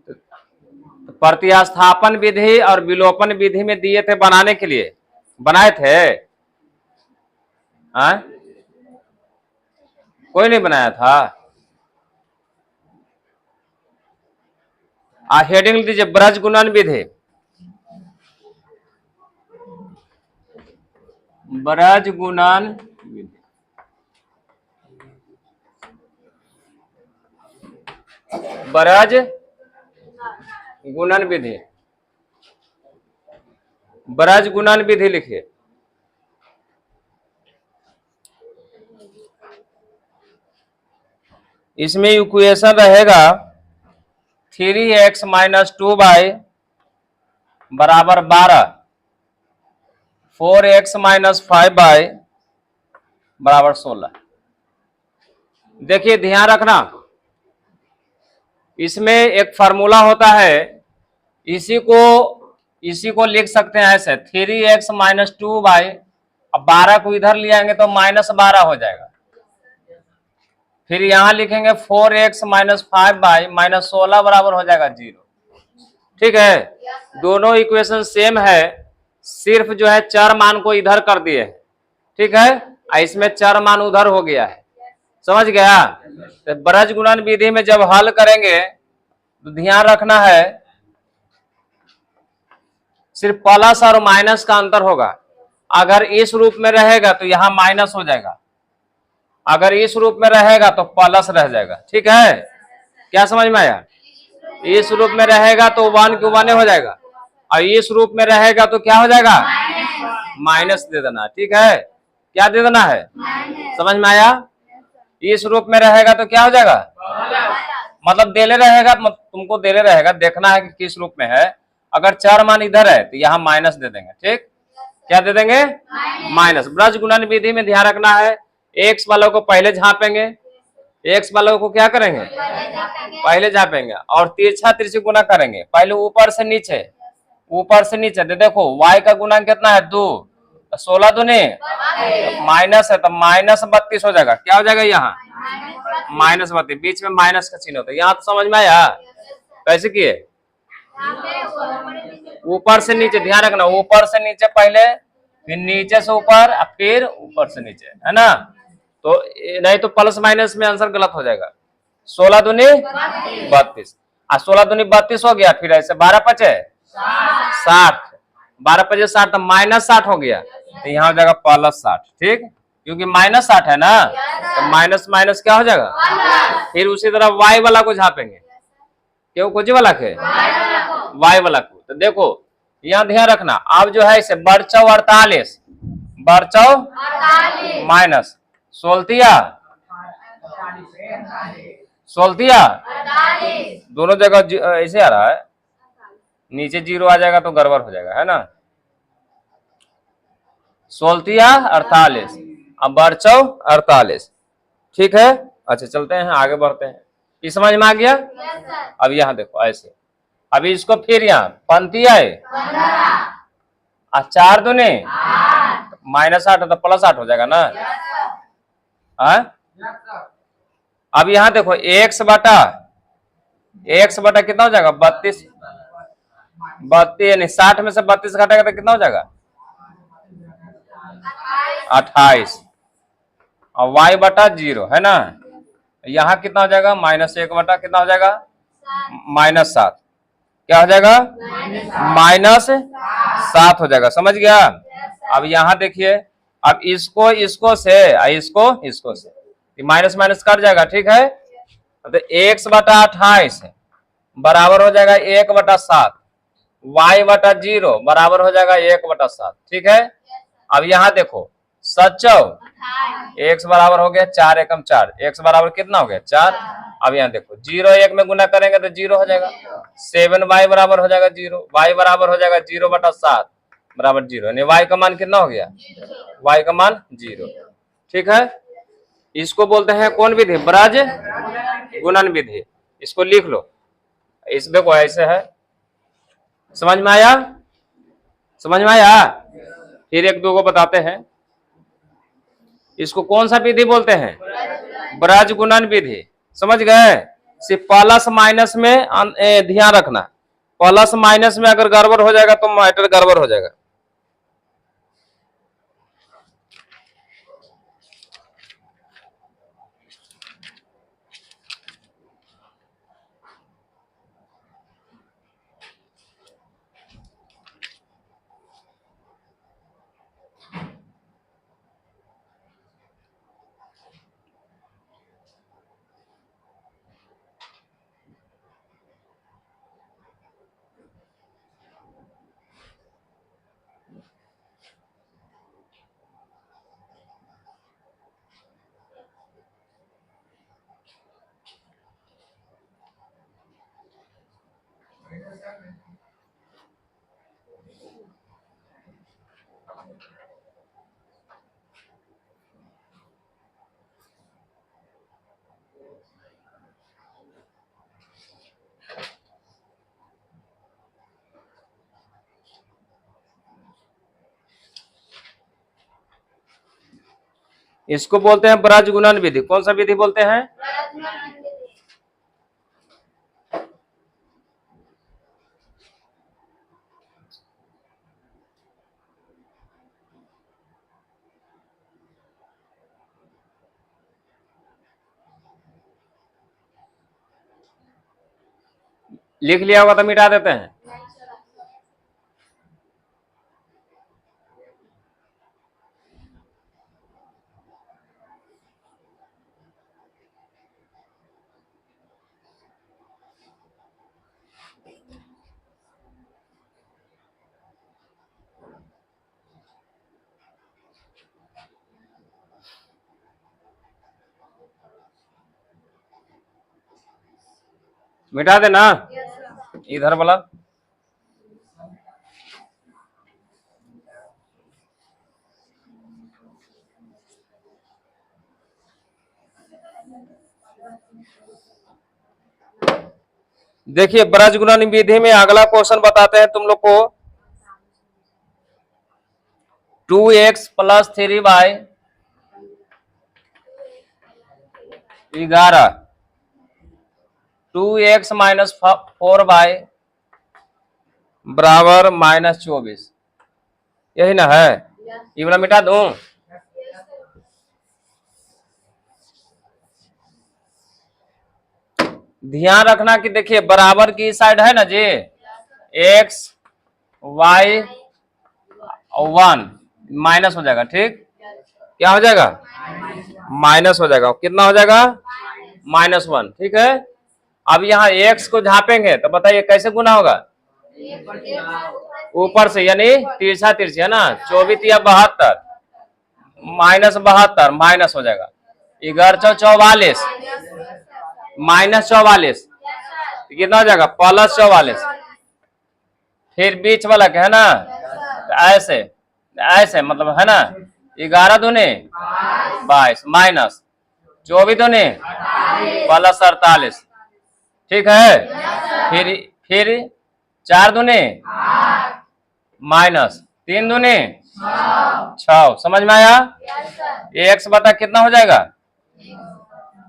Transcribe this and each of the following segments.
तो प्रतिस्थापन विधि और विलोपन विधि में दिए थे बनाने के लिए, बनाए थे? कोई नहीं बनाया था? हेडिंग लिख दीजिए ब्रज गुणन विधि। ब्रज गुणन विधि, ब्रज गुणन विधि, ब्रज गुणन विधि लिखिए। इसमें इक्वेशन रहेगा 3x - 2y बराबर 12, 4x - 5y बराबर 16। देखिए ध्यान रखना, इसमें एक फार्मूला होता है, इसी को लिख सकते हैं ऐसे 3x - 2y। अब 12 को इधर ले आएंगे तो -12 हो जाएगा। फिर यहां लिखेंगे 4x - 5y -16 बराबर हो जाएगा 0। ठीक है, दोनों इक्वेशन सेम है, सिर्फ जो है चर मान को इधर कर दिए है। ठीक है, इसमें चर मान उधर हो गया है, समझ गया? तो ब्रज गुणन विधि में जब हल करेंगे तो ध्यान रखना है, सिर्फ प्लस और माइनस का अंतर होगा। अगर इस रूप में रहेगा तो यहाँ माइनस हो जाएगा, अगर इस रूप में रहेगा तो प्लस रह जाएगा। ठीक है, क्या समझ में आया? इस रूप में रहेगा तो 1 के 1 हो जाएगा, और इस रूप में रहेगा तो क्या हो जाएगा? माइनस दे देना। ठीक है, क्या दे देना है? समझ में आया? इस रूप में रहेगा तो क्या हो जाएगा? मतलब देले रहेगा, तुमको देले रहेगा, देखना है कि किस रूप में है। अगर चार मान इधर है तो यहाँ माइनस दे देंगे। ठीक, क्या दे देंगे? माइनस। ब्रज गुणन विधि में ध्यान रखना है, एक्स वालों को पहले झापेंगे, एक्स वालों को क्या करेंगे? पहले झापेंगे, और तिरछा तिरछी गुना करेंगे, पहले ऊपर से नीचे, ऊपर से नीचे। देखो y का गुणन कितना है? 2, 16 दूनी माइनस है तो -32 हो जाएगा। क्या हो जाएगा यहाँ? -32, बीच में माइनस का चिन्ह होता है। यहाँ तो समझ में आया? कैसे किए? ऊपर से नीचे, ध्यान रखना, ऊपर से नीचे पहले, फिर नीचे से ऊपर, फिर ऊपर से नीचे, है ना? तो नहीं तो प्लस माइनस में आंसर गलत हो जाएगा। 16 दूनी 32, 16 दूनी 32 हो गया। फिर ऐसे 12 पचे 60, 12 पचे 60 तो -60 हो गया, तो यहाँ हो जाएगा +60। ठीक, क्योंकि -60 है ना, तो माइनस माइनस क्या हो जाएगा? फिर उसी तरह y वाला को झापेंगे, क्यों? कुछ वाला के y वाला को। तो देखो यहाँ ध्यान रखना, अब जो है इसे बरचौ 48, बरचौ माइनस सोलतिया, सोलतिया दोनों जगह ऐसे आ रहा है, नीचे 0 आ जाएगा तो गड़बड़ हो जाएगा, है ना? सोलतिया 48, अब बरचौ 48। ठीक है, अच्छा चलते हैं, आगे बढ़ते हैं। इस समझ में आ गया? अब यहाँ देखो ऐसे, अभी इसको फिर यहाँ पंक्ति आए, 4 दूनी -8 तो +8 हो जाएगा ना? अब यहाँ देखो x बटा कितना हो जाएगा? 32, 32 यानी 60 में से 32 घटेगा तो कितना हो जाएगा? 28, और y बटा 0, है ना? यहाँ कितना हो जाएगा? -1 बटा कितना हो जाएगा? -7। क्या हो जाएगा? -7 हो जाएगा। समझ गया? अब यहाँ देखिए, अब इसको से, इसको से माइनस माइनस कट जाएगा। ठीक है, तो x बटा 28 बराबर हो जाएगा 1 बटा 7, y बटा 0 बराबर हो जाएगा 1 बटा 7। ठीक है, अब यहाँ देखो सचौ x बराबर हो गया 4 एकम 4, x बराबर कितना हो गया? 4। अब यहाँ देखो 0 1 में गुना करेंगे तो 0 हो जाएगा, 7y बराबर हो जाएगा 0, y बराबर हो जाएगा 0 बटा 7 बराबर 0, यानी y का मान कितना हो गया? y का मान 0। ठीक है, इसको बोलते हैं कौन विधि? ब्रज गुणन विधि। इसको लिख लो, इस देखो ऐसे है। समझ में आया? समझ में आया? फिर एक दो को बताते हैं, इसको कौन सा विधि बोलते हैं? ब्रज गुणन विधि। समझ गए? सिर्फ प्लस माइनस में ध्यान रखना, प्लस माइनस में अगर गड़बड़ हो जाएगा तो मैटर गड़बड़ हो जाएगा। इसको बोलते हैं ब्रज गुणन विधि। कौन सा विधि बोलते हैं? लिख लिया होगा तो मिटा देते हैं। मिटा देना इधर वाला। देखिए ब्रज गुणन विधि में अगला क्वेश्चन बताते हैं तुम लोग को। 2x plus 3y 11, 2x minus 4y बराबर -24, यही ना है? ये वाला मिटा दूं? ध्यान रखना कि देखिए बराबर की साइड है ना जी, x y और 1 माइनस हो जाएगा। ठीक, क्या हो जाएगा? माइनस हो जाएगा। कितना हो जाएगा? -1। ठीक है, अब यहाँ x को झापेंगे तो बताइए कैसे गुना होगा? ऊपर से, यानी तिरछा तिरछी है ना, 24 या 72, -72 माइनस हो जाएगा 1144 -44, कितना हो जाएगा? +44। फिर बीच वाला क्या है ना, ऐसे ऐसे मतलब है ना, 11 दूने 22 माइनस 24 दूने +48। ठीक है, फिर 4 दूने माइनस 3 दूने 6। समझ में आया? x बटा कितना हो जाएगा?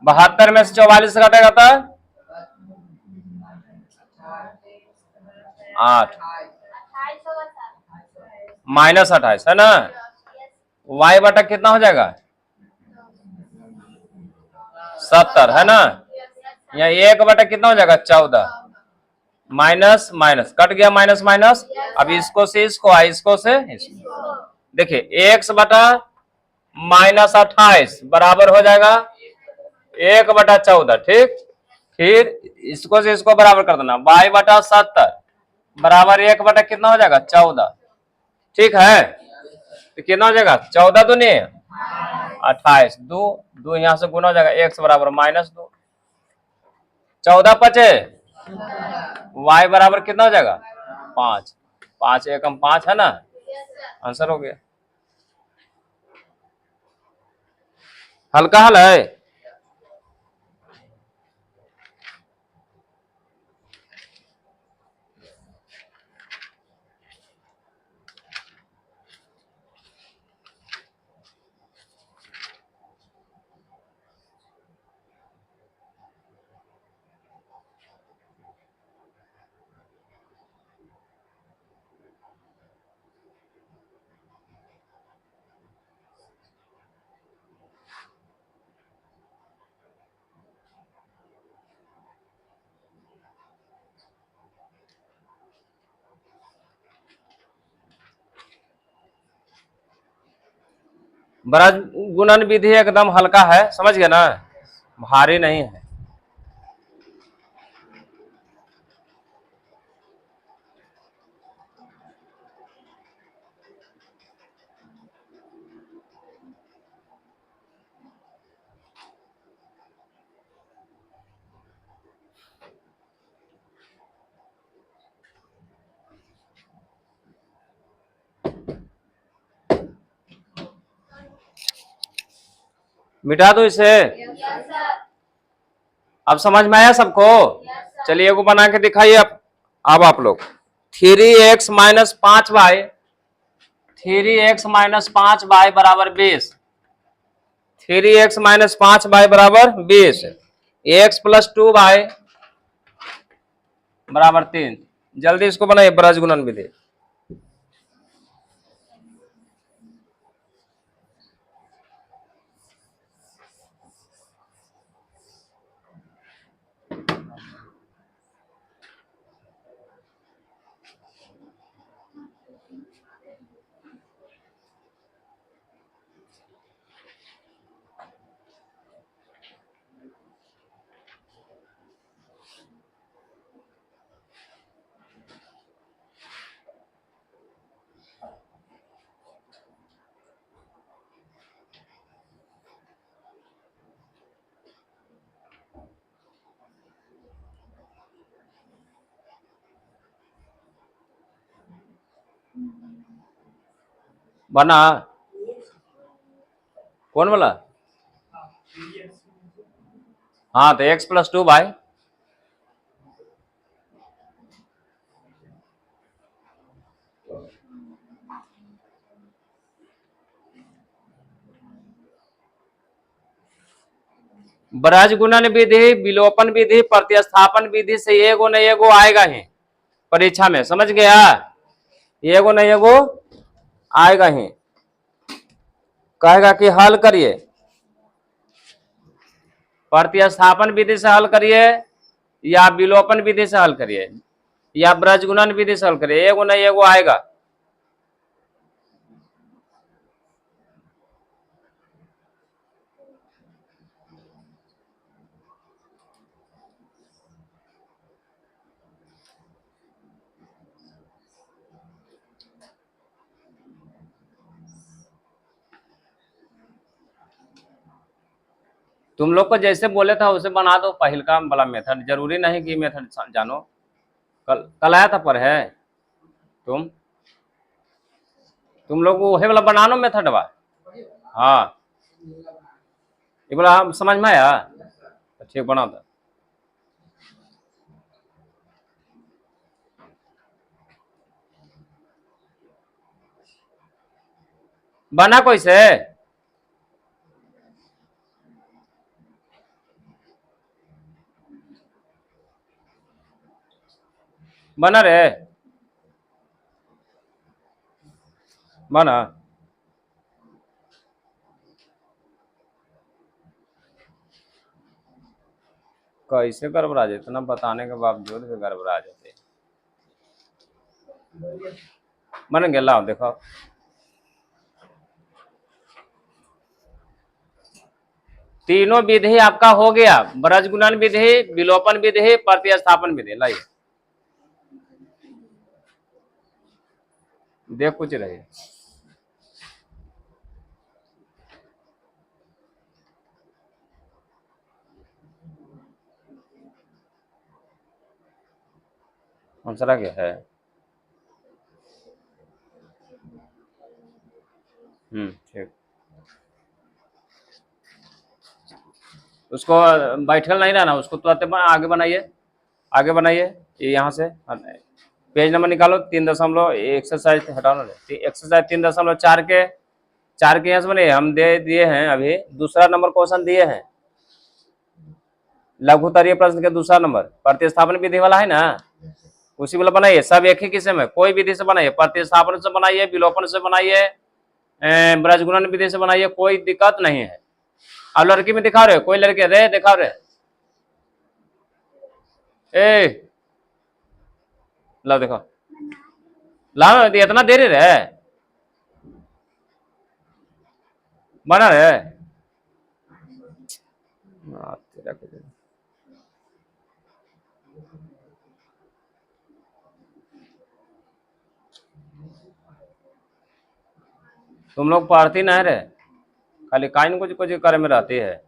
72 में से 44 घटेगा तो 8 -28 है ना। y बटा कितना हो जाएगा? 70 है ना। यहाँ 1 बटा कितना हो जाएगा? 14, माइनस माइनस कट गया, माइनस माइनस। अब इसको से इसको, इसको से इसको। देखिए x बटा -28 बराबर हो जाएगा 1 बटा 14। ठीक, फिर इसको से इसको बराबर कर देना, y बटा 70 बराबर 1 बटा कितना हो जाएगा? 14। ठीक है, तो कितना हो जाएगा? 14 दूनी 28, 2 यहां से गुना हो जाएगा, x बराबर -2। 14 पचे, y बराबर कितना हो जाएगा? 5। 5 एकम 5 है ना, आंसर हो गया। हल्का हल है। ब्रज गुणन विधि एकदम हल्का है, समझ गए ना, भारी नहीं है। मिटा दो इसे। अब समझ में आया सबको? चलिए एगो बना के दिखाइए अब आप लोग। 3x-5y, 3x-5y बराबर 20। 3x-5y बराबर 20। x + 2y बराबर 3। जल्दी इसको बनाइए ब्रज गुणन विधि। बना? कौन बोला? हाँ तो x + 2y। ब्रज गुणन विधि, विलोपन विधि, प्रतिस्थापन विधि से एगो न एगो आएगा ही परीक्षा में, समझ गया? एगो न एगो आएगा ही। कहेगा कि हल करिए, प्रतिस्थापन विधि से हल करिए, या विलोपन विधि से हल करिए, या ब्रज गुणन विधि से हल करिए, एगो न एगो आएगा। तुम लोग को जैसे बोले था उसे बना दो, पहल का वाला मेथड, जरूरी नहीं कि मेथड जानो। कल आया था पर है तुम लोग वही वाला बना लो मेथड बा। हाँ ये बोला, हम समझ में आया, ठीक बना दो। बना कैसे? बना रे, बना। कैसे गड़बड़ा जाते, इतना बताने के बावजूद भी गड़बड़ा जाते। बन गया, लाओ देखो। तीनों विधि आपका हो गया, ब्रज गुणन विधि, विलोपन विधि, प्रतिस्थापन विधि। लाइए देख कुछ रही। आंसर क्या है? ठीक। उसको बैठल नहीं रहना, उसको तुरंत आगे बनाइए, आगे बनाइए। ये यहाँ से पेज नंबर निकालो, 3 एक्सरसाइज हटाना, एक्सरसाइज 3.4 के 4 के यहाँ से बने हम दे दिए हैं। अभी दूसरा नंबर क्वेश्चन दिए हैं, लघुत्तरीय प्रश्न के दूसरा नंबर, प्रतिस्थापन विधि वाला है ना, उसी वाला बनाइए। सब एक ही किस्म है, कोई विधि से बनाइए, प्रतिस्थापन से बनाइए, विलोपन से बनाइए, ब्रज गुणन विधि से बनाइए, कोई दिक्कत नहीं है। अब लड़की में दिखा रहे हो, कोई लड़के रे दिखा रहे, ए लो देखो, ला इतना देरी रहे। बना रहे तेरा तुम लोग पढ़ती नहीं रहे, खाली काइन कुछ कुछ करे में रहती है।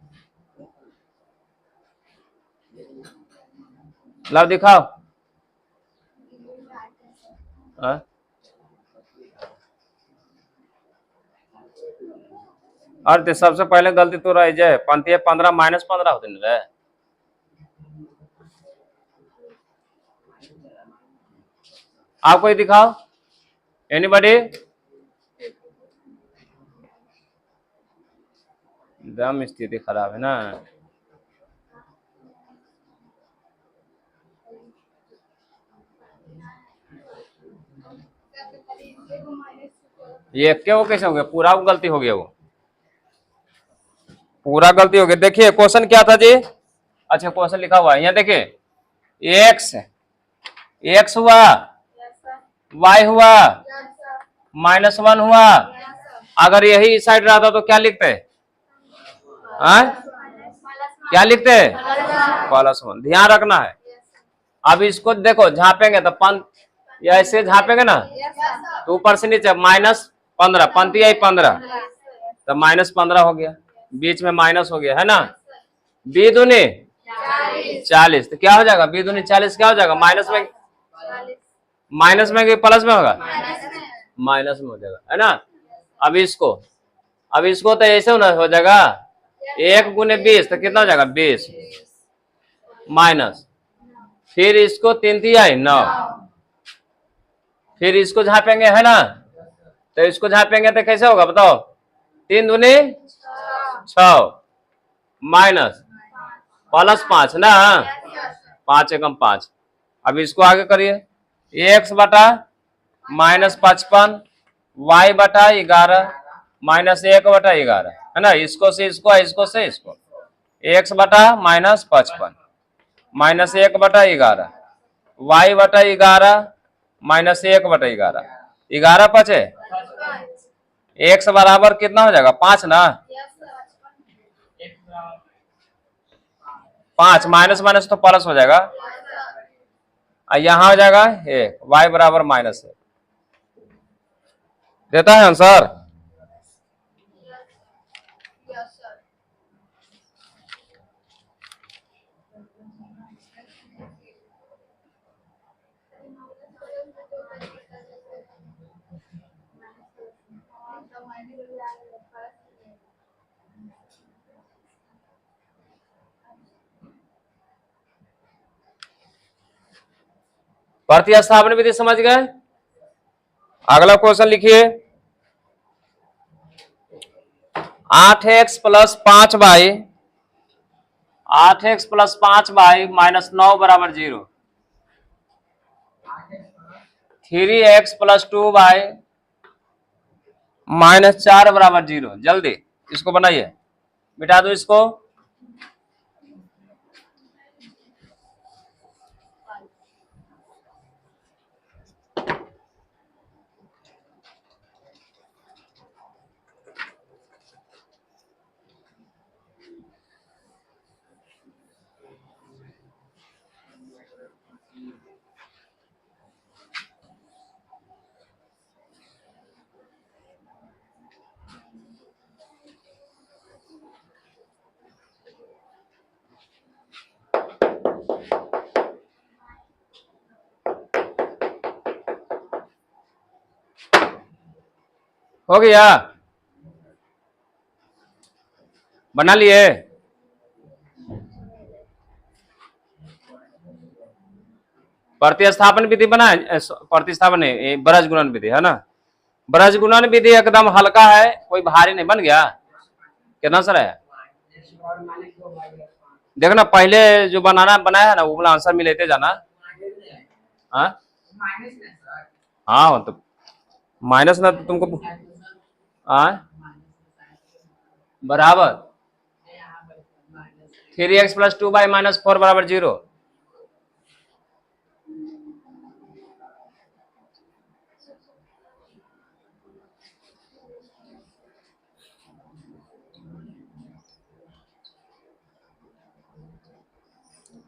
लाओ दिखाओ। हाँ? और तो सबसे पहले गलती तो रह जाए, पंती 15 -15 होते नहीं रहे। आप कोई दिखाओ, एनीबॉडी। एकदम स्थिति खराब है ना। ये क्या, वो कैसे हो गया, पूरा गलती हो गया, वो पूरा गलती हो गई। देखिए क्वेश्चन क्या था जी। अच्छा क्वेश्चन लिखा हुआ है यहाँ देखिए, एक्स एक्स हुआ, वाई हुआ, -1 हुआ। अगर यही इस साइड रहता तो क्या लिखते, क्या लिखते, +1। ध्यान रखना है। अब इसको देखो झापेंगे तो या ऐसे झापेंगे ना, तो ऊपर से नीचे -15, पंती आई 15, तो -15 हो गया, बीच में माइनस हो गया है ना। बी दूनी 40, तो क्या हो जाएगा, बी दूनी 40 क्या हो जाएगा, माइनस में कि प्लस में होगा, माइनस में हो जाएगा है ना। अब इसको तो ऐसे होना हो जाएगा, 1 × 20 तो कितना हो जाएगा 20, माइनस, फिर इसको 3 तिया 9, फिर इसको झापेंगे है ना, तो इसको झापेंगे तो कैसे होगा बताओ, 3 दूनी 6, माइनस +5 ना, 5 एकम 5। अब इसको आगे करिए, x बटा -55, y बटा 11 -1 बटा 11 है ना। इसको से इसको x बटा -55 -1 बटा 11, y बटा 11 -1 बटा 11, 11 पचे, x बराबर कितना हो जाएगा 5 ना, 5 माइनस माइनस तो प्लस हो जाएगा, यहां हो जाएगा 1, y बराबर -1 देता है आंसर। प्रतिस्थापन विधि समझ गए। अगला क्वेश्चन लिखिए, 8x + 5y, 8x + 5y -9 बराबर 0, 3x + 2y -4 बराबर 0। जल्दी इसको बनाइए, मिटा दो इसको। हो गया, बना लिए। प्रतिस्थापन विधि बना है, प्रतिस्थापन नहीं, ब्रज गुणन विधि है ना। ब्रज गुणन विधि एकदम हल्का है, कोई भारी नहीं, बन गया। कितना सर है, देखना पहले जो बनाया है ना, वो वाला आंसर में लेते जाना। हाँ हाँ, तो माइनस ना तो तुमको बराबर 3x + 2y -4 बराबर 0।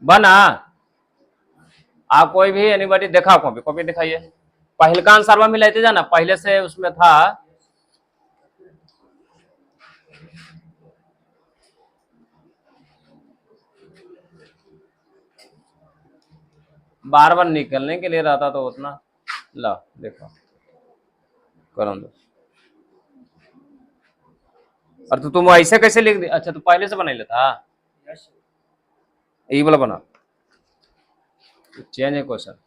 बना। आप कोई भी एनीबॉडी दिखाओ, कॉपी कॉपी दिखाइए। पहले का आंसर में मिलाते जाना, पहले से उसमें था। बार बार निकलने के लिए रहता तो उतना। ला देखो करो दो। और तो तुम ऐसे कैसे लिख दिया? अच्छा तो पहले से बना लेता, यही वाला बना, चेंज है क्वेश्चन।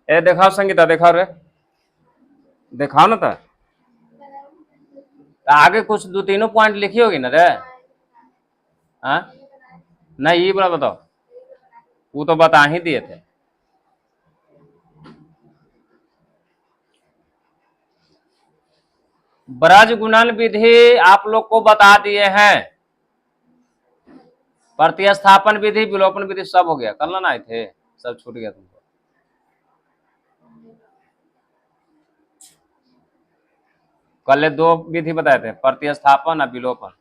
ए दिखाओ संगीता, दिखाओ रे, दिखाओ ना था। आगे कुछ दो तीनों पॉइंट लिखी होगी ना रे। हाँ नहीं, ये बड़ा बताओ, वो तो बता ही दिए थे। ब्रज गुणन विधि आप लोग को बता दिए हैं, प्रतिस्थापन विधि, विलोपन विधि सब हो गया, कल ना आए थे, सब छूट गया तुमको। कल दो विधि बताए थे, प्रतिस्थापन और विलोपन।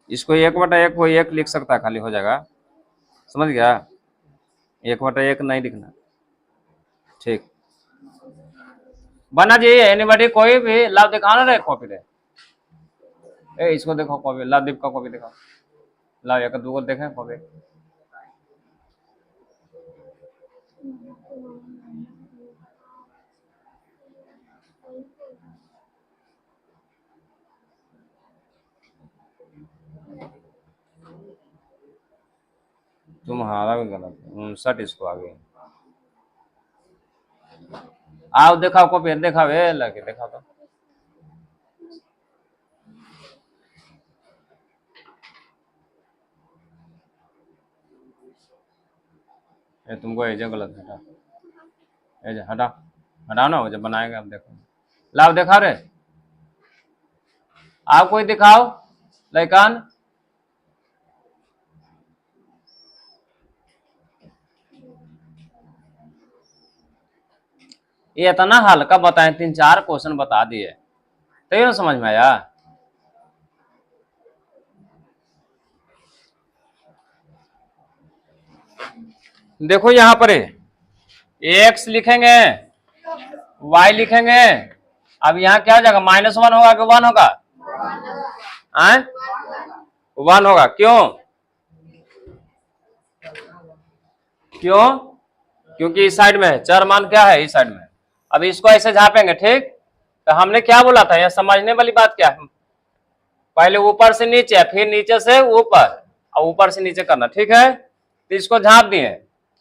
इसको 1/1 कोई एक लिख सकता है, खाली हो जाएगा, समझ गया? 1/1 नहीं लिखना, ठीक। बना जी एनीबॉडी, कोई भी लाभ दिखाना रहे कॉपी दे। ए इसको देखो कॉपी, लाभदीप का कॉपी दिखाओ, लाभ एक दो देखें कॉपी। तुम्हारा भी गलत है, 59 इसको आगे। आओ दिखाओ कॉपी, दिखाओ ए लगे दिखाओ तो। ये तुमको एजे गलत हटा, एजे हटा, हटाओ ना, जब बनाएगा अब देखो। लाभ दिखाओ रे, आप कोई दिखाओ लैकान। ये इतना हल्का बताए, 3-4 क्वेश्चन बता दिए, तो ये समझ में आया। देखो यहाँ पर एक्स लिखेंगे, वाई लिखेंगे, अब यहाँ क्या हो जाएगा, -1 होगा कि 1 होगा? 1 होगा, क्यों? क्यों? क्योंकि इस साइड में है, चर मान क्या है इस साइड में। अब इसको ऐसे झापेंगे, ठीक। तो हमने क्या बोला था, यह समझने वाली बात क्या है, पहले ऊपर से नीचे, फिर नीचे से ऊपर, और ऊपर से नीचे करना, ठीक है। तो इसको झाप दिए,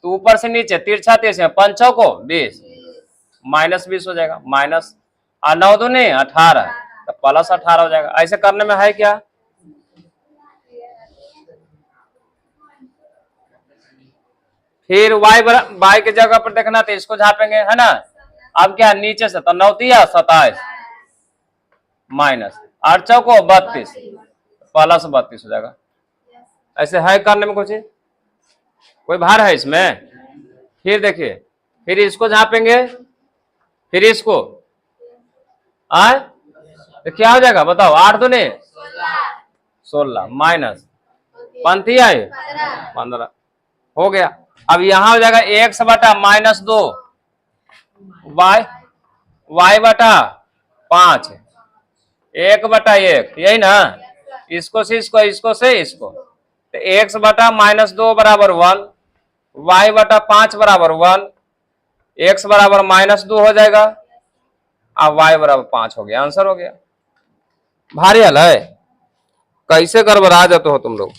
तो ऊपर से नीचे तिरछा तिरछा, 5 को 20, -20 हो जाएगा, माइनस 9 दूनी 18, तो +18 हो जाएगा। ऐसे करने में है क्या? फिर y की जगह पर देखना तो इसको झापेंगे, है ना। अब क्या नीचे से तो 9 तिया 27 माइनस 8 चौको 32 प्लस 32 हो जाएगा। ऐसे है करने में कुछ कोई भार है इसमें। फिर देखिए, फिर इसको झापेंगे, फिर इसको आए तो क्या हो जाएगा बताओ। 8 दूने 16 माइनस 15 हो गया। अब यहां हो जाएगा x बटा -2 y बटा 5 1 बटा 1, यही ना। इसको से इसको, इसको से इसको, तो x बटा -2 बराबर 1, y बटा 5 बराबर 1, x बराबर -2 हो जाएगा। अब y बराबर 5 हो गया, आंसर हो गया। भारी हल है, कैसे गड़बड़ा जाते हो तुम लोग।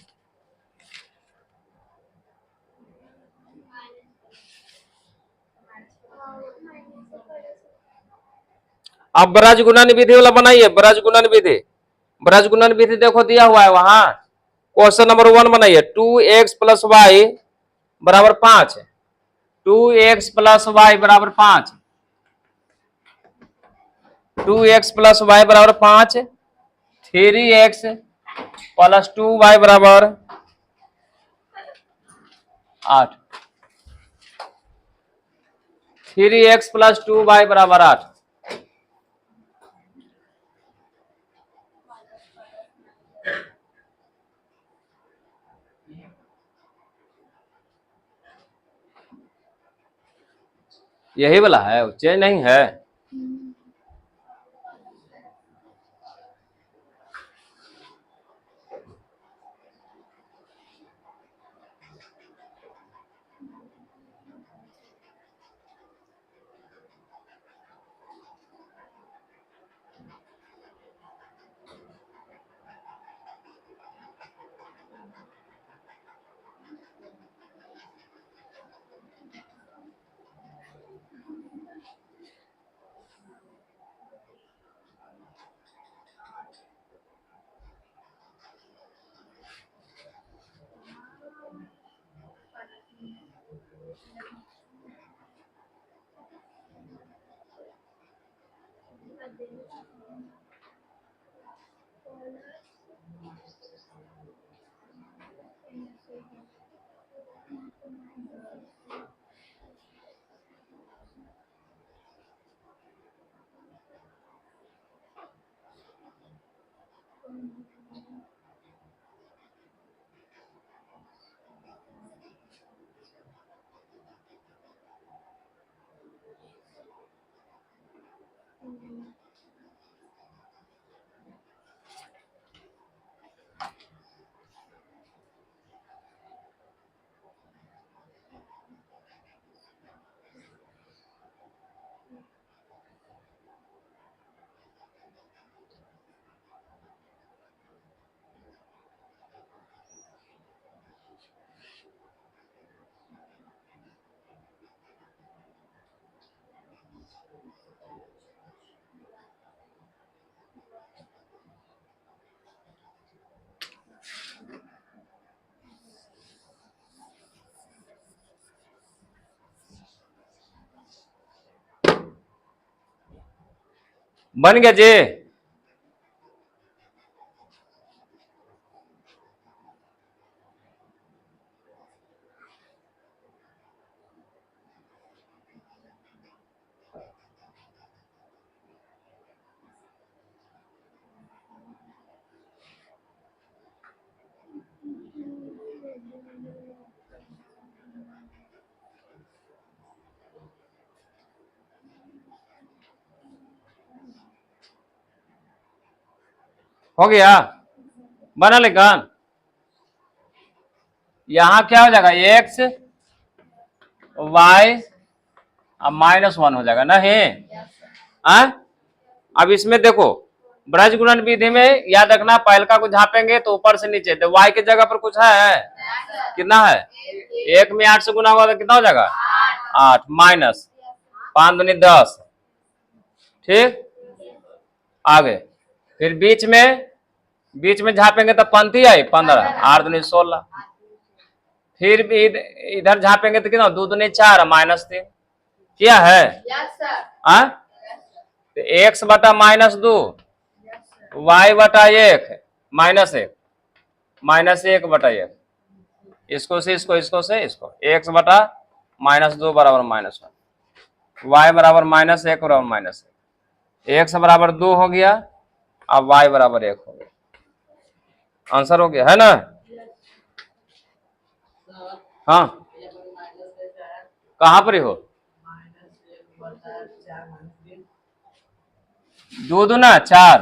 अब ब्रज गुणन विधि वाला बनाइए, ब्रज गुणन विधि। ब्रज गुणन विधि देखो दिया हुआ है वहां, क्वेश्चन नंबर 1 बनाइए। 2x प्लस वाई बराबर 5, 2x प्लस वाई बराबर 5, 2x प्लस वाई बराबर 5, 3x प्लस 2y बराबर 8, 3x प्लस 2y बराबर 8। यही वाला है, चेंज नहीं है। बन गया जी। हो गया, बना लेकिन यहां क्या हो जाएगा, x y -1 हो जाएगा नहीं। अब इसमें देखो, ब्रज गुणन विधि में याद रखना, पहल का को झापेंगे तो ऊपर से नीचे, तो y की जगह पर कुछ है, कितना है, 1 में 8 से गुना होगा तो कितना हो जाएगा 8 माइनस 5 दूनी 10, ठीक। आगे फिर बीच में झापेंगे तो पंथी आई 15, 8 दूनी 16, फिर भी इधर झापेंगे तो कितना, 2 दूनी 4 -3 क्या है। तो x बटा -2 y बटा 1 -1 -1 बटा 1, इसको से इसको से इसको, x बटा -2 बराबर -1, y बराबर -1 बराबर -1, x बराबर 2 हो गया, अब y बराबर 1 हो गया। आंसर हो गया है ना। हाँ कहाँ पर हो, 2 दूना 4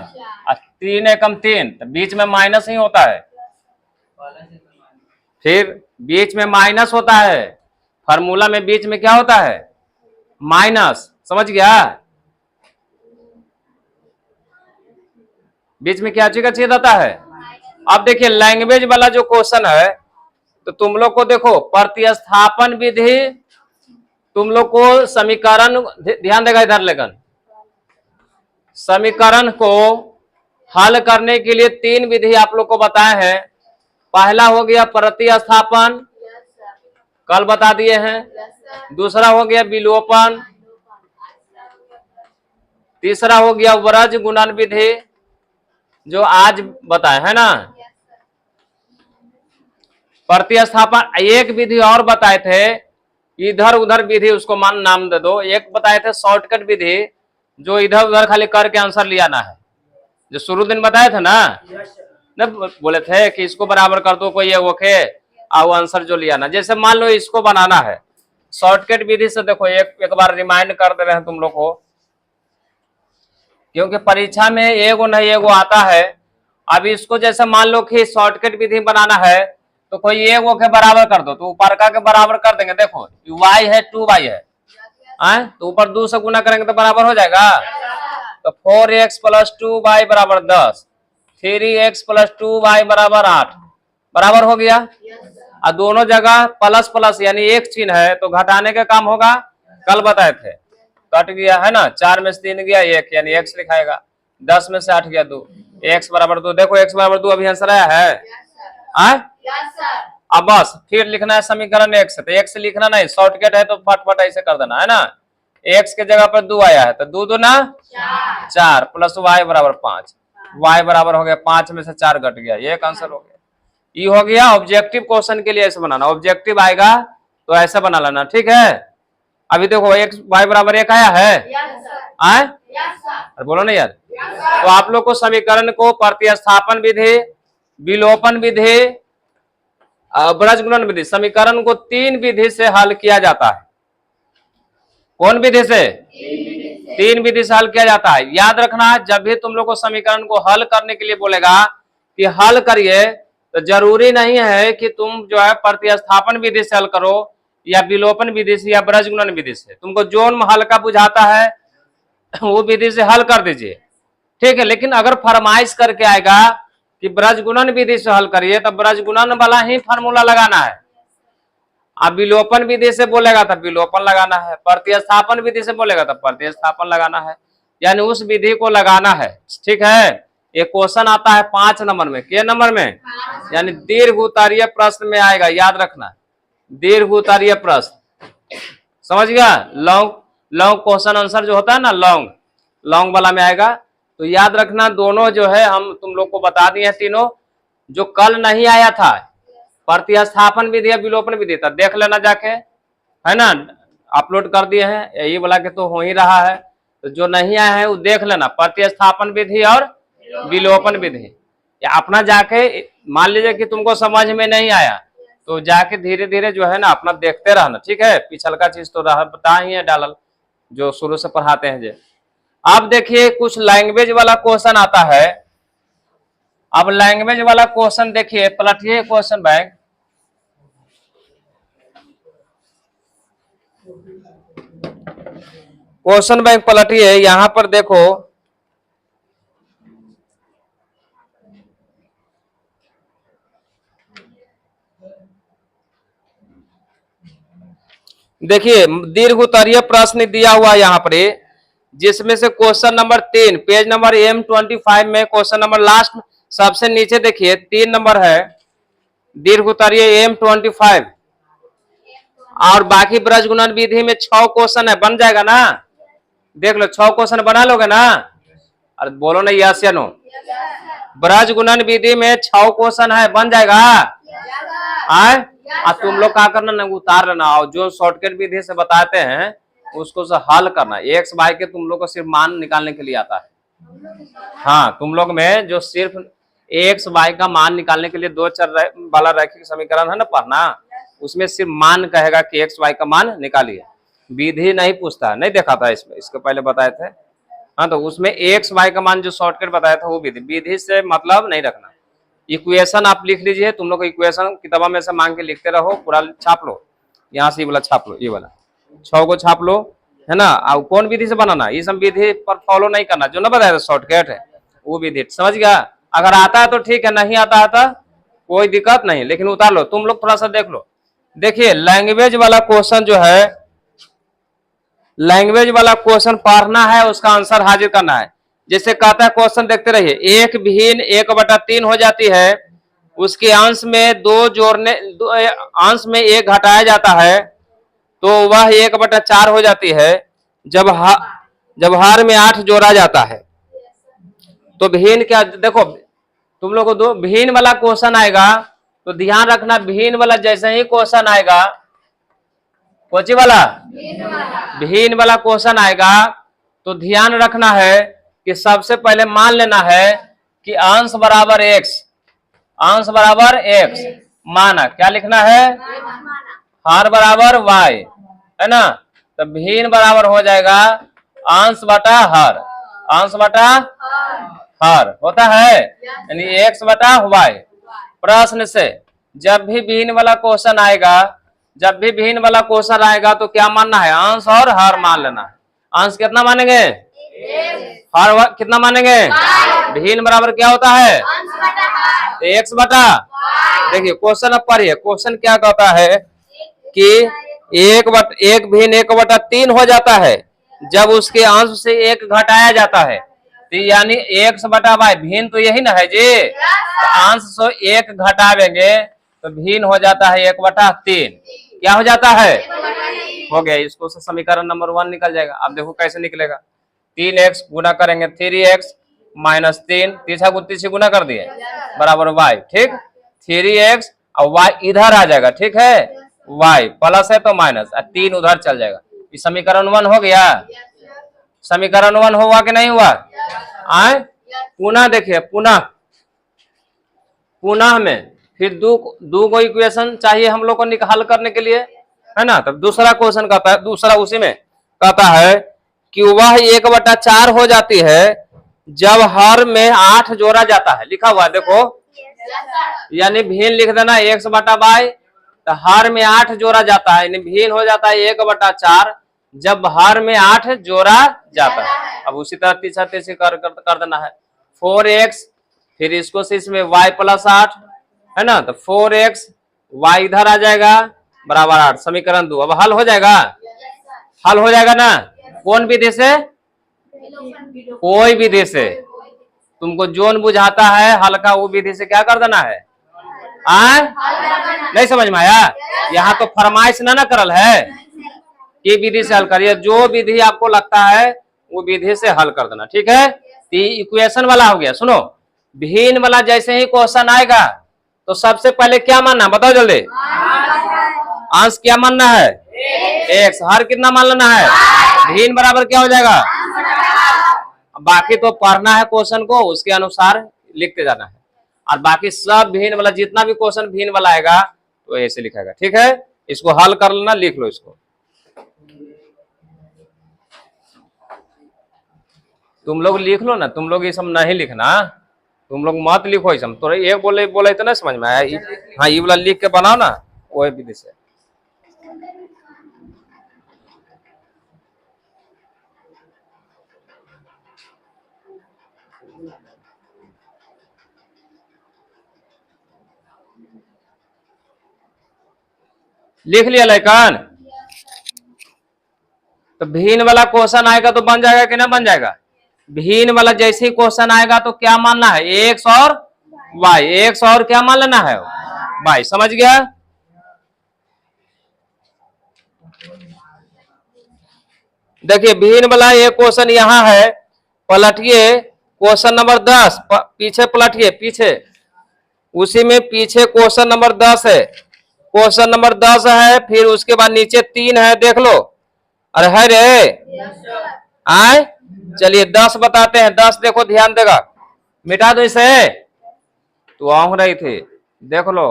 और 3 एकम 3, तो बीच में माइनस ही होता है, फिर बीच में माइनस होता है, फार्मूला में बीच में क्या होता है, माइनस। समझ गया, बीच में क्या चीज आता है। अब देखिए लैंग्वेज वाला जो क्वेश्चन है, तो तुम लोग को देखो प्रतिस्थापन विधि, तुम लोग को समीकरण ध्यान देगा इधर, लेकिन समीकरण को हल करने के लिए 3 विधि आप लोग को बताए हैं। पहला हो गया प्रतिस्थापन, कल बता दिए हैं। दूसरा हो गया विलोपन, तीसरा हो गया वृज गुणन विधि जो आज बताए है ना। प्रतिस्थापन एक विधि और बताए थे, इधर उधर विधि उसको नाम दे दो। एक बताए थे शॉर्टकट विधि, जो इधर उधर खाली करके आंसर ले आना है, जो शुरू दिन बताए थे ना, न बोले थे कि इसको बराबर कर दो कोई ओके और आंसर जो ले आना। जैसे मान लो इसको बनाना है शॉर्टकट विधि से, देखो एक बार रिमाइंड कर दे रहे हैं तुम लोग को, क्योंकि परीक्षा में एगो नहीं एगो आता है। अब इसको जैसे मान लो कि शॉर्टकट विधि बनाना है, तो कोई एगो के बराबर कर दो, तो ऊपर का के बराबर कर देंगे। देखो y है 2y है, तो ऊपर 2 से गुना करेंगे तो बराबर हो जाएगा। तो 4x + 2y बराबर 10, 3x + 2y बराबर 8, बराबर हो गया। और दोनों जगह प्लस प्लस यानी एक चिन्ह है, तो घटाने का काम होगा, कल बताए थे। कट गया है ना, 4 में से 3 गया 1 यानी x लिखाएगा, 10 में से 8 गया 2, x बराबर 2। देखो x बराबर 2 अभी आंसर आया है। अब बस फिर लिखना है समीकरण x से, तो x लिखना नहीं, शॉर्टकट है तो फटफट ऐसे कर देना है ना। x के जगह पर 2 आया है, तो 2 दूना 4 प्लस y बराबर 5, y बराबर हो गया 5 में से 4 घट गया, एक आंसर हो गया। ये हो गया ऑब्जेक्टिव क्वेश्चन के लिए ऐसे बनाना, ऑब्जेक्टिव आएगा तो ऐसे बना लेना, ठीक है। अभी देखो x y बराबर 1 आया है, बोलो ना यार। तो आप लोग को समीकरण को प्रतिस्थापन विधि, विलोपन विधि, वृज गुणन विधि, समीकरण को 3 विधि से हल किया जाता है। कौन विधि से, 3 विधि से हल किया जाता है। याद रखना, जब भी तुम लोग को समीकरण को हल करने के लिए बोलेगा कि हल करिए, तो जरूरी नहीं है कि तुम जो है प्रतिस्थापन विधि से हल करो या विलोपन विधि से या वृज गुणन विधि से। तुमको जोन हल्का बुझाता है वो विधि से हल कर दीजिए, ठीक है। लेकिन अगर फरमाइश करके आएगा कि वृज गुणन विधि से हल करिए, तो वृज गुणन वाला ही फार्मूला लगाना है। अब विलोपन विधि से बोलेगा तो विलोपन लगाना है, प्रतिस्थापन विधि से बोलेगा तो प्रतिस्थापन लगाना है, यानी उस विधि को लगाना है, ठीक है। ये क्वेश्चन आता है 5 नंबर में, के नंबर में, यानी दीर्घ उत्तरीय प्रश्न में आएगा, याद रखना, दीर्घ उत्तरीय प्रश्न, समझ गया। लॉन्ग क्वेश्चन आंसर जो होता है ना, लॉन्ग वाला में आएगा। तो याद रखना, दोनों जो है हम तुम लोग को बता दिए तीनों, जो कल नहीं आया था प्रतिस्थापन विधि या विलोपन विधि था, देख लेना जाके, है ना, अपलोड कर दिए हैं, यही बोला कि तो हो ही रहा है। तो जो नहीं आया है वो देख लेना, प्रतिस्थापन विधि और विलोपन विधि। या अपना जाके मान लीजिए कि तुमको समझ में नहीं आया, तो जाके धीरे धीरे जो है ना अपना देखते रहना, ठीक है। पिछल का चीज तो बता ही है डालल, जो शुरू से पढ़ाते हैं जे। अब देखिए कुछ लैंग्वेज वाला क्वेश्चन आता है। अब लैंग्वेज वाला क्वेश्चन देखिए, पलटिए क्वेश्चन बैंक, क्वेश्चन बैंक पलटिए। यहां पर देखो, देखिए दीर्घ उत्तरीय प्रश्न दिया हुआ यहाँ पर, जिसमें से question number 3 page number M25 में क्वेश्चन नंबर लास्ट सबसे नीचे देखिए 3 नंबर है, दीर्घ उत्तरीय M25। और बाकी ब्रज गुणन विधि में 6 क्वेश्चन है, बन जाएगा ना? देख लो 6 क्वेश्चन बना लोगे ना? अरे बोलो ना यस या नो। ब्रज गुणन विधि में 6 क्वेश्चन है, बन जाएगा? आए तुम लोग क्या करना ना, उतार लेना और जो शॉर्टकट विधि से बताते हैं उसको से हल करना। एक्स वाई के तुम लोग को सिर्फ मान निकालने के लिए आता है। हाँ, तुम लोग में जो सिर्फ एक्स वाई का मान निकालने के लिए 2 चर वाला रैखिक समीकरण है ना पढ़ना, उसमें सिर्फ मान कहेगा कि एक्स वाई का मान निकालिए, विधि नहीं पूछता। नहीं देखा था इसमें, इसके पहले बताए थे। हाँ, तो उसमें एक्स वाई का मान जो शॉर्टकट बताया था वो विधि से मतलब नहीं रखना। इक्वेशन आप लिख लीजिए, तुम लोग इक्वेशन किताबा में से मांग के लिखते रहो, पूरा छाप लो, यहाँ से ये वाला छाप लो, ये वाला 6 को छाप लो, है ना? अब कौन विधि से बनाना, ये सब विधि पर फॉलो नहीं करना, जो ना बताया था शॉर्टकट है वो विधि, समझ गया? अगर आता है तो ठीक है, नहीं आता है तो कोई दिक्कत नहीं, लेकिन उतार लो। तुम लोग थोड़ा सा देख लो, देखिए लैंग्वेज वाला क्वेश्चन जो है, लैंग्वेज वाला क्वेश्चन पढ़ना है, उसका आंसर हाजिर करना है। जैसे कहता है क्वेश्चन, देखते रहिए, 1 भिन्न 1/3 हो जाती है, उसके अंश में 2 जोड़ने, अंश में 1 घटाया जाता है तो वह 1/4 हो जाती है। जब हर में 8 जोड़ा जाता है तो भिन्न क्या, देखो तुम लोग को दो भिन्न वाला क्वेश्चन आएगा तो ध्यान रखना, भिन्न वाला जैसे ही क्वेश्चन आएगा, कोची वाला भिन्न वाला क्वेश्चन आएगा तो ध्यान रखना है कि सबसे पहले मान लेना है कि अंश बराबर एक्स, अंश बराबर एक्स माना, क्या लिखना है? हर बराबर वाई, है ना? तो भिन्न बराबर हो जाएगा अंश बटा हर, अंश बटा हर होता है, यानी एक्स बटा वाई। प्रश्न से जब भी भिन्न वाला क्वेश्चन आएगा, जब भी भिन्न वाला क्वेश्चन आएगा तो क्या मानना है? अंश और हर मान लेना है। अंश कितना मानेंगे? हर कितना मानेंगे? भिन्न बराबर क्या होता है? एक्स बटा, देखिए क्वेश्चन अब पढ़िए, क्वेश्चन क्या कहता है कि 1 भिन्न 1/3 हो जाता है जब उसके अंश से 1 घटाया जाता है, तो यानी एक्स बटा वाई, भिन्न तो यही ना है जी, तो अंश से 1 घटावेंगे तो भिन्न हो जाता है 1/3। क्या हो जाता है? हो गया, इसको से समीकरण नंबर 1 निकल जाएगा। अब देखो कैसे निकलेगा, 3x गुना करेंगे 3x माइनस 3, 3 से गुना कर दिए बराबर y, ठीक? 3x और y इधर आ जाएगा, ठीक है? y प्लस है तो माइनस, 3 उधर चल जाएगा। इस समीकरण 1 हो गया। समीकरण 1 हुआ कि नहीं हुआ? आए पुनः देखिए, पुनः में फिर दो को इक्वेशन चाहिए हम लोग को हल करने के लिए, है ना? तब दूसरा क्वेश्चन कहता है, दूसरा उसी में कहता है कि वह 1/4 हो जाती है जब हर में 8 जोड़ा जाता है। लिखा हुआ है देखो, यानी भिन्न लिख देना एक्स बटा वाई, तो हर में 8 जोड़ा जाता है, यानी भिन्न हो जाता है 1/4 जब हर में 8 जोड़ा जाता है। अब उसी तरह तीसरा कर देना है 4x, फिर इसको से इसमें y प्लस 8, है ना? तो 4x y इधर आ जाएगा बराबर 8, समीकरण 2 अब हल हो जाएगा, हल हो जाएगा ना? कौन विधि से? कोई विधि से, तुमको जोन बुझाता है हल्का वो विधि से क्या कर देना है? नहीं समझ में आया? यहाँ तो फरमाइश ना करल है कि विधि से हल करिए, जो विधि आपको लगता है वो विधि से हल कर देना, ठीक है? इक्वेशन वाला हो गया। सुनो, भिन्न वाला जैसे ही क्वेश्चन आएगा तो सबसे पहले क्या मानना है बताओ जल्दी? अंश क्या मानना है? एक्स। हर कितना मान लेना है? भिन्न बराबर क्या हो जाएगा? बाकी तो पढ़ना है क्वेश्चन को, उसके अनुसार लिखते जाना है, और बाकी सब भिन्न वाला जितना भी क्वेश्चन भिन्न वाला आएगा तो ऐसे लिखेगा, ठीक है? इसको हल कर लेना, लिख लो इसको। तुम लोग लिख लो ना, तुम लोग ये सब नहीं लिखना, तुम लोग मत लिखो ये सब। तो एक बोले तो नहीं समझ में आया? हाँ, ये वाला लिख के बनाओ ना, वही विधि से। लिख लिया लड़कन? तो भिन्न वाला क्वेश्चन आएगा तो बन जाएगा कि ना बन जाएगा? भिन्न वाला जैसे ही क्वेश्चन आएगा तो क्या मानना है? एक्स और वाई, एक्स और क्या मान लेना है? वाई। समझ गया? देखिए भिन्न वाला ये क्वेश्चन यहाँ है, पलटिए क्वेश्चन नंबर 10, पीछे पलटिए, पीछे उसी में पीछे क्वेश्चन नंबर 10 है, क्वेश्चन नंबर 10 है, फिर उसके बाद नीचे 3 है, देख लो। अरे है रे, आए चलिए 10 बताते हैं। 10 देखो, ध्यान देगा, मिटा दो इसे, तो आऊं रही थी, देख लो।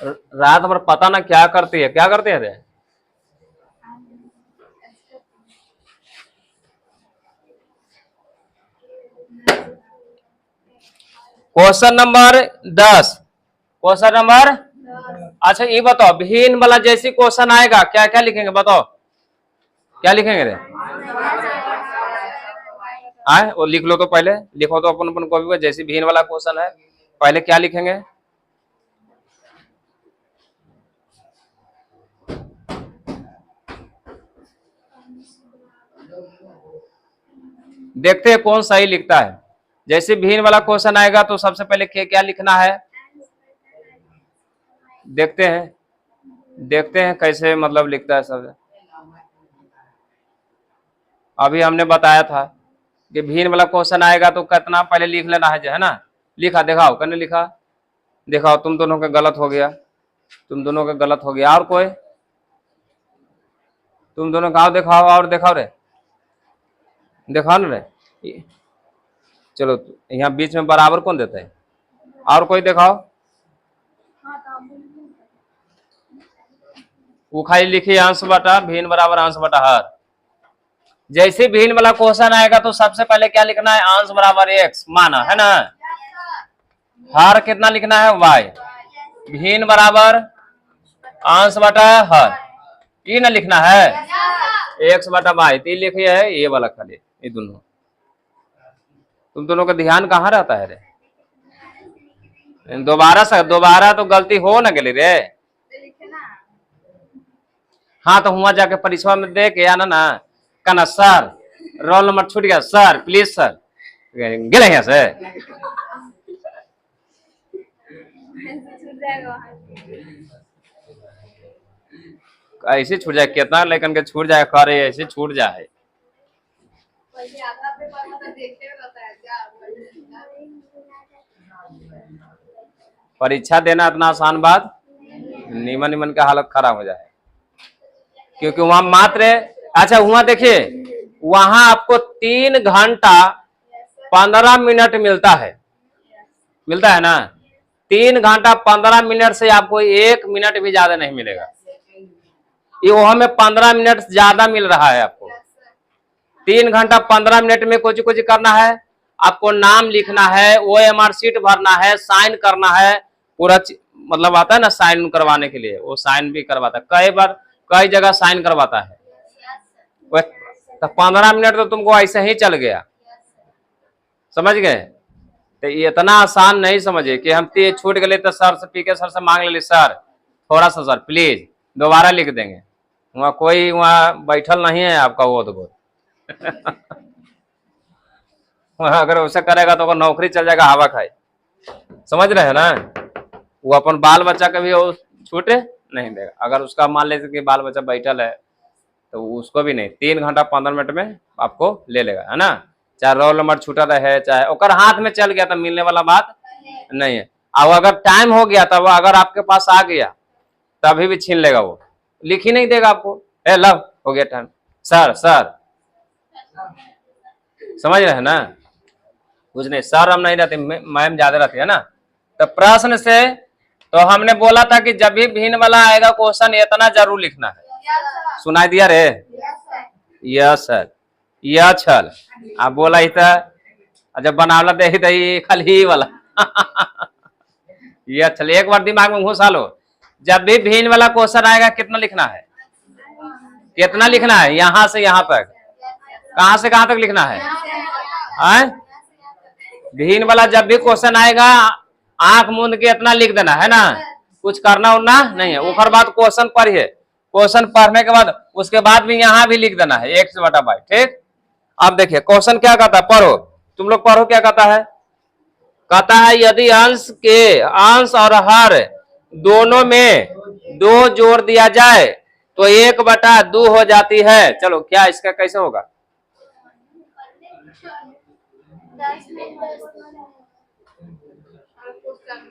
रात भर पता ना क्या करती है, क्या करते हैं रे? क्वेश्चन नंबर 10, क्वेश्चन नंबर, अच्छा ये बताओ, भिन्न वाला जैसी क्वेश्चन आएगा क्या क्या लिखेंगे, बताओ क्या लिखेंगे रे? आए वो लिख लो, तो पहले लिखो तो अपन अपन कॉपी पर, जैसी भिन्न वाला क्वेश्चन है पहले क्या लिखेंगे? देखते हैं कौन सही लिखता है। जैसे भिन्न वाला क्वेश्चन आएगा तो सबसे पहले क्या लिखना है, देखते हैं कैसे मतलब लिखता है सब। अभी हमने बताया था कि भिन्न वाला क्वेश्चन आएगा तो कितना पहले लिख लेना है, जो है ना। लिखा दिखाओ, कने लिखा दिखाओ, तुम दोनों का गलत हो गया, तुम दोनों का गलत हो गया। और कोई, तुम दोनों का दिखाओ, और दिखाओ रे, दिखाओ ना रे। चलो यहाँ बीच में बराबर कौन देता है, और कोई दिखाओ। वो खाली लिखिए अंश बटा भिन्न बराबर अंश बटा हर। जैसे भिन्न वाला क्वेश्चन आएगा तो सबसे पहले क्या लिखना है, अंश बराबर x माना है ना, हर कितना लिखना है y, भिन्न बराबर अंश बटा हर, ये ना लिखना है x बटा y, तो लिखिए है ये वाला खाली, ये दोनों। तुम दोनों का ध्यान कहाँ रहता है रे? दोबारा तो गलती हो ना गली रे। हाँ तो हुआ जाके परीक्षा में दे के आना ना, कहना सर रोल नंबर छूट गया सर, प्लीज सर, गए यहाँ से। ऐसे छूट जाए, कितना लेकिन के छूट जाए, खा रहे ऐसे छूट जाए। परीक्षा देना इतना आसान बात, निमन निमन का हालत खराब हो जाए, क्योंकि वहां मात्र, अच्छा वहां देखिए, वहां आपको 3 घंटा 15 मिनट मिलता है ना। 3 घंटा 15 मिनट से आपको 1 मिनट भी ज्यादा नहीं मिलेगा। ये वहां में 15 मिनट ज्यादा मिल रहा है आपको। 3 घंटा 15 मिनट में कुछ करना है, आपको नाम लिखना है, OMR शीट भरना है, साइन करना है, पूरा मतलब आता है ना साइन करवाने के लिए, वो साइन भी करवाता है, कई बार कई जगह साइन करवाता है। तो 15 मिनट तो तुमको ऐसे ही चल गया, समझ गए? तो ये इतना आसान नहीं समझे कि हम छूट गए तो सर से पीके सर से मांग ले, सर थोड़ा सा सर प्लीज दोबारा लिख देंगे। वहाँ कोई वहाँ बैठल नहीं है आपका वो तो वहाँ अगर वैसा करेगा तो नौकरी चल जाएगा हवा खाए, समझ रहे हैं ना। वो अपन बाल बच्चा का भी वो छूटे नहीं देगा। अगर उसका मान लेते कि बाल बच्चा बैठल है तो उसको भी नहीं, 3 घंटा 15 मिनट में आपको ले लेगा, है ना। चाहे रोल नंबर छूटा रहे, चाहे ओकर हाथ में चल गया तो मिलने वाला बात नहीं है। अब अगर टाइम हो गया तब अगर आपके पास आ गया तभी भी छीन लेगा, वो लिख ही नहीं देगा आपको। ए लव हो गया टाइम, सर समझ रहे हैं ना। कुछ नहीं, सर हम नहीं रहते, मैम ज्यादा रहती है ना। तो प्रश्न से तो हमने बोला था कि जब भी भिन्न वाला आएगा क्वेश्चन इतना जरूर लिखना है। सुनाई दिया रे? यस सर, यह छल आप बोला ही था, जब बनावला दे ही खाली वाला यह छल। एक बार दिमाग में घुसा लो, जब भी भिन्न वाला क्वेश्चन आएगा कितना लिखना है, कितना लिखना है, यहां से यहां तक, कहां से कहां तक लिखना है। भिन्न वाला जब भी क्वेश्चन आएगा आंख मूंद के इतना लिख देना है ना, कुछ करना उड़ना नहीं है। उसके बाद क्वेश्चन पढ़िए, क्वेश्चन पढ़ने के बाद उसके बाद भी यहाँ भी लिख देना है x बटा y, ठीक। अब देखिए क्वेश्चन क्या कहता है, पढ़ो तुम लोग पढ़ो, क्या कहता है। कहता है यदि अंश और हर दोनों में दो जोड़ दिया जाए तो 1/2 हो जाती है। चलो क्या इसका कैसे होगा?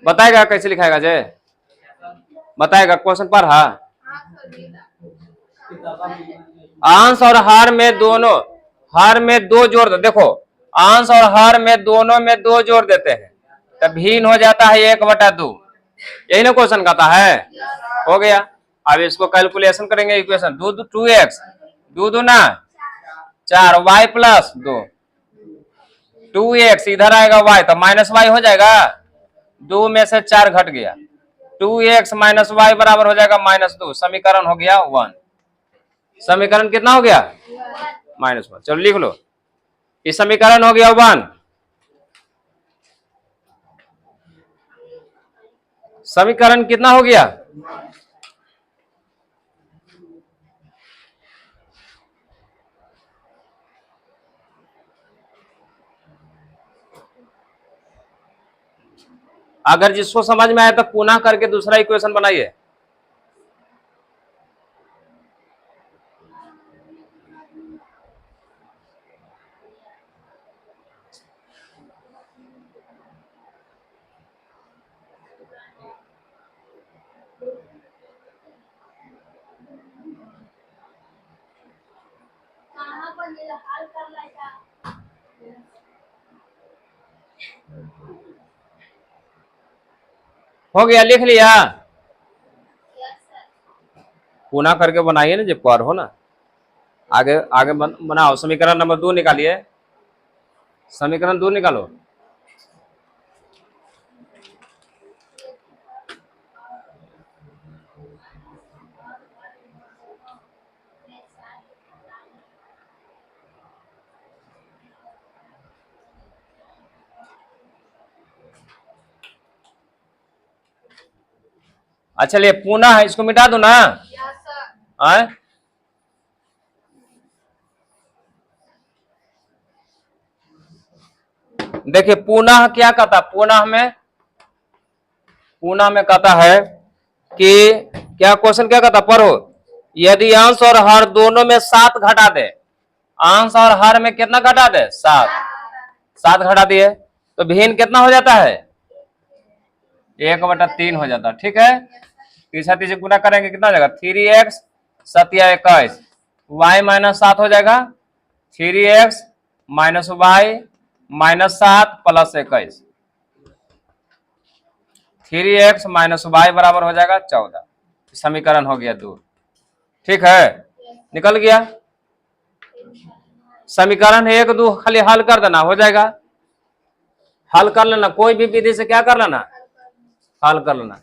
बताएगा कैसे लिखाएगा जे? बताएगा क्वेश्चन पर। हाँ, अंश और हर में दोनों, हर में दो जोड़ दो। देखो अंश और हर में दोनों में दो जोड़ देते हैं तब भिन्न हो जाता है 1/2। यही ना क्वेश्चन कहता है। हो गया। अब इसको कैलकुलेशन करेंगे। इक्वेशन 2x 2 दूना 4 y प्लस 2 2x इधर आएगा y तो माइनस y हो जाएगा। 2 में से 4 घट गया 2x माइनस y बराबर हो जाएगा -2। समीकरण हो गया 1। समीकरण कितना हो गया? -1। चलो लिख लो, इस समीकरण हो गया 1। समीकरण कितना हो गया? अगर जिसको समझ में आया तो पुनः करके दूसरा इक्वेशन बनाइए। हो गया, लिख लिया? पुनः करके बनाइए ना, जब पर हो ना। आगे आगे बनाओ। समीकरण नंबर 2 निकालिए। समीकरण 2 निकालो। अच्छा चलिए पुनः इसको मिटा दो ना। आए? देखिए पुनः क्या कहता, पुनः में कहता है कि क्या क्वेश्चन क्या कहता, पढ़ो। यदि अंश और हर दोनों में 7 घटा दे, अंश और हर में कितना घटा दे? 7 घटा दिए तो भिन्न कितना हो जाता है? 1/3 हो जाता। ठीक है, तीसरा तीसरे गुना करेंगे कितना हो जाएगा? 3x 7 या 21 y -7 हो जाएगा। 3x -y -7 + 21 3x -y बराबर हो जाएगा 14। समीकरण हो गया 2। ठीक है, निकल गया। समीकरण 1 2 खाली हल कर देना, हो जाएगा। हल कर लेना, कोई भी विधि से क्या कर लेना, हल कर लेना।